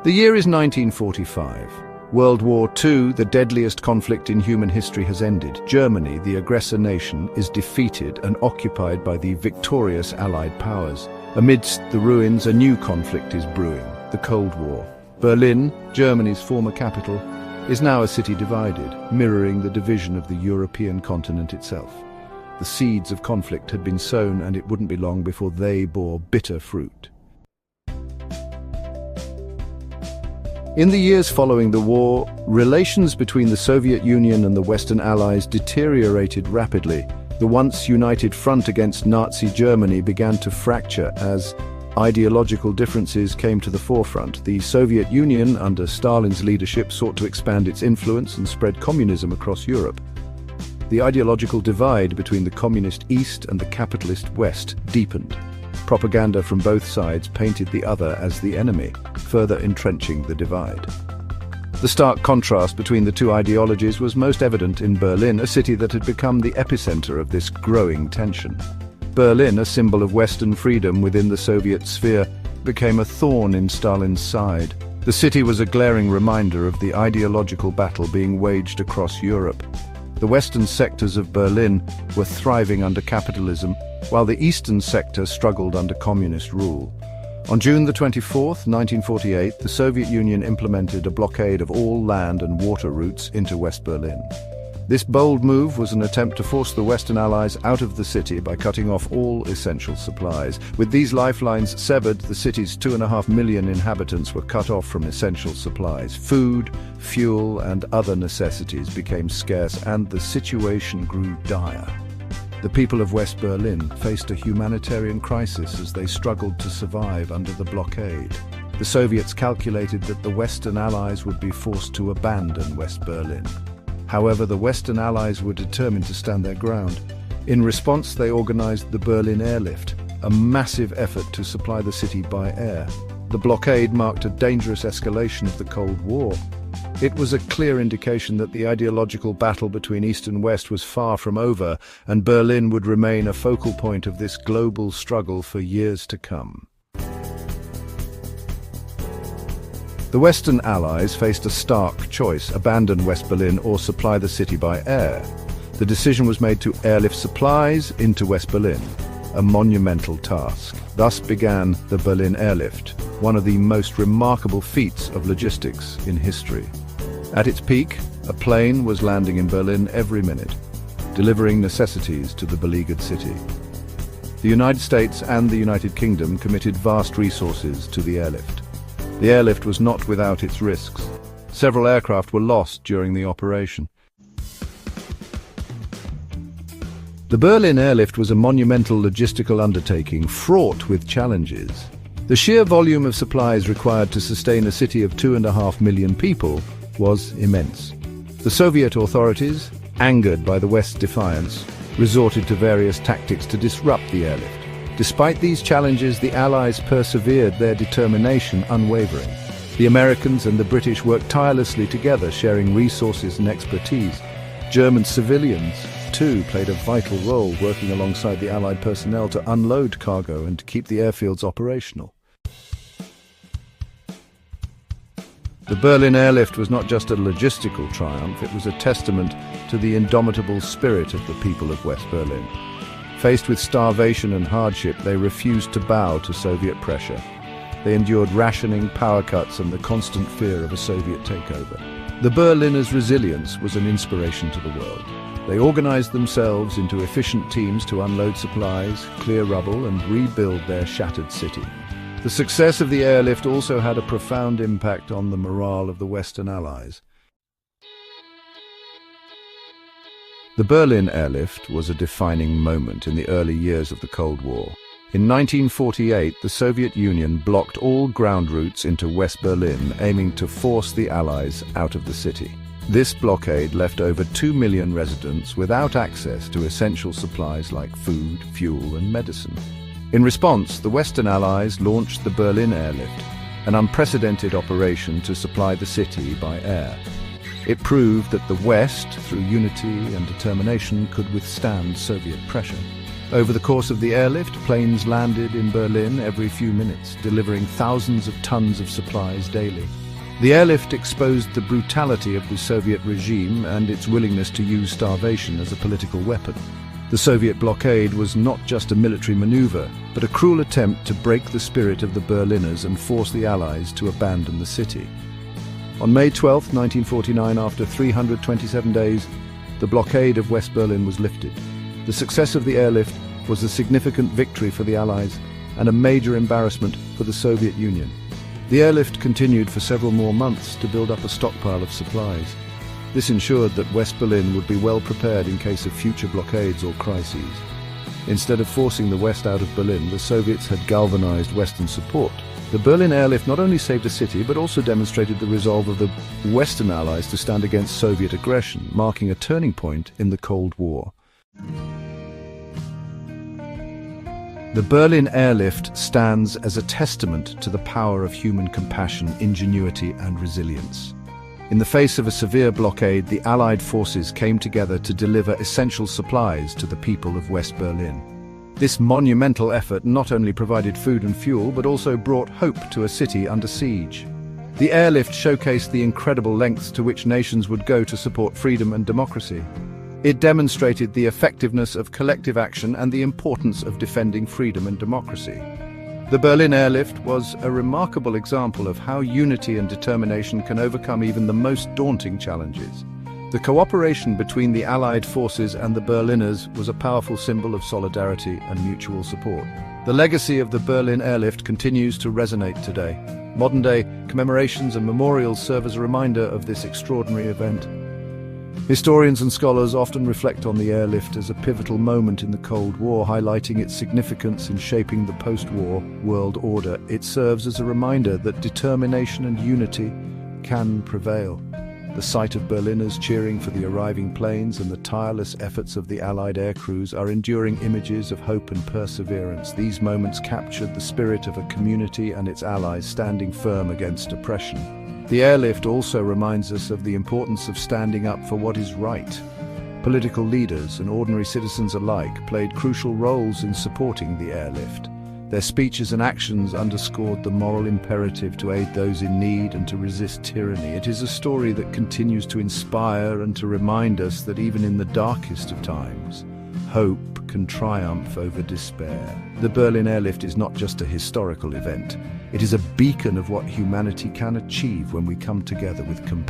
The year is 1945. World War II, the deadliest conflict in human history, has ended. Germany, the aggressor nation, is defeated and occupied by the victorious Allied powers. Amidst the ruins, a new conflict is brewing, the Cold War. Berlin, Germany's former capital, is now a city divided, mirroring the division of the European continent itself. The seeds of conflict had been sown, and it wouldn't be long before they bore bitter fruit. In the years following the war, relations between the Soviet Union and the Western Allies deteriorated rapidly. The once united front against Nazi Germany began to fracture as ideological differences came to the forefront. The Soviet Union, under Stalin's leadership, sought to expand its influence and spread communism across Europe. The ideological divide between the communist East and the capitalist West deepened. Propaganda from both sides painted the other as the enemy, further entrenching the divide. The stark contrast between the two ideologies was most evident in Berlin, a city that had become the epicenter of this growing tension. Berlin, a symbol of Western freedom within the Soviet sphere, became a thorn in Stalin's side. The city was a glaring reminder of the ideological battle being waged across Europe. The western sectors of Berlin were thriving under capitalism, while the eastern sector struggled under communist rule. On June the 24th, 1948, the Soviet Union implemented a blockade of all land and water routes into West Berlin. This bold move was an attempt to force the Western Allies out of the city by cutting off all essential supplies. With these lifelines severed, the city's 2.5 million inhabitants were cut off from essential supplies. Food, fuel, and other necessities became scarce, and the situation grew dire. The people of West Berlin faced a humanitarian crisis as they struggled to survive under the blockade. The Soviets calculated that the Western Allies would be forced to abandon West Berlin. However, the Western Allies were determined to stand their ground. In response, they organized the Berlin Airlift, a massive effort to supply the city by air. The blockade marked a dangerous escalation of the Cold War. It was a clear indication that the ideological battle between East and West was far from over, and Berlin would remain a focal point of this global struggle for years to come. The Western Allies faced a stark choice: abandon West Berlin or supply the city by air. The decision was made to airlift supplies into West Berlin, a monumental task. Thus began the Berlin Airlift, one of the most remarkable feats of logistics in history. At its peak, a plane was landing in Berlin every minute, delivering necessities to the beleaguered city. The United States and the United Kingdom committed vast resources to the airlift. The airlift was not without its risks. Several aircraft were lost during the operation. The Berlin Airlift was a monumental logistical undertaking fraught with challenges. The sheer volume of supplies required to sustain a city of 2.5 million people was immense. The Soviet authorities, angered by the West's defiance, resorted to various tactics to disrupt the airlift. Despite these challenges, the Allies persevered, their determination unwavering. The Americans and the British worked tirelessly together, sharing resources and expertise. German civilians, too, played a vital role, working alongside the Allied personnel to unload cargo and to keep the airfields operational. The Berlin Airlift was not just a logistical triumph, it was a testament to the indomitable spirit of the people of West Berlin. Faced with starvation and hardship, they refused to bow to Soviet pressure. They endured rationing, power cuts, and the constant fear of a Soviet takeover. The Berliners' resilience was an inspiration to the world. They organized themselves into efficient teams to unload supplies, clear rubble, and rebuild their shattered city. The success of the airlift also had a profound impact on the morale of the Western Allies. The Berlin Airlift was a defining moment in the early years of the Cold War. In 1948, the Soviet Union blocked all ground routes into West Berlin, aiming to force the Allies out of the city. This blockade left over 2 million residents without access to essential supplies like food, fuel, and medicine. In response, the Western Allies launched the Berlin Airlift, an unprecedented operation to supply the city by air. It proved that the West, through unity and determination, could withstand Soviet pressure. Over the course of the airlift, planes landed in Berlin every few minutes, delivering thousands of tons of supplies daily. The airlift exposed the brutality of the Soviet regime and its willingness to use starvation as a political weapon. The Soviet blockade was not just a military maneuver, but a cruel attempt to break the spirit of the Berliners and force the Allies to abandon the city. On May 12, 1949, after 327 days, the blockade of West Berlin was lifted. The success of the airlift was a significant victory for the Allies and a major embarrassment for the Soviet Union. The airlift continued for several more months to build up a stockpile of supplies. This ensured that West Berlin would be well prepared in case of future blockades or crises. Instead of forcing the West out of Berlin, the Soviets had galvanized Western support. The Berlin airlift not only saved a city, but also demonstrated the resolve of the Western Allies to stand against Soviet aggression, marking a turning point in the Cold War. The Berlin airlift stands as a testament to the power of human compassion, ingenuity, and resilience. In the face of a severe blockade, the Allied forces came together to deliver essential supplies to the people of West Berlin. This monumental effort not only provided food and fuel, but also brought hope to a city under siege. The airlift showcased the incredible lengths to which nations would go to support freedom and democracy. It demonstrated the effectiveness of collective action and the importance of defending freedom and democracy. The Berlin airlift was a remarkable example of how unity and determination can overcome even the most daunting challenges. The cooperation between the Allied forces and the Berliners was a powerful symbol of solidarity and mutual support. The legacy of the Berlin airlift continues to resonate today. Modern-day commemorations and memorials serve as a reminder of this extraordinary event. Historians and scholars often reflect on the airlift as a pivotal moment in the Cold War, highlighting its significance in shaping the post-war world order. It serves as a reminder that determination and unity can prevail. The sight of Berliners cheering for the arriving planes and the tireless efforts of the Allied air crews are enduring images of hope and perseverance. These moments captured the spirit of a community and its allies standing firm against oppression. The airlift also reminds us of the importance of standing up for what is right. Political leaders and ordinary citizens alike played crucial roles in supporting the airlift. Their speeches and actions underscored the moral imperative to aid those in need and to resist tyranny. It is a story that continues to inspire and to remind us that even in the darkest of times, hope can triumph over despair. The Berlin airlift is not just a historical event. It is a beacon of what humanity can achieve when we come together with compassion.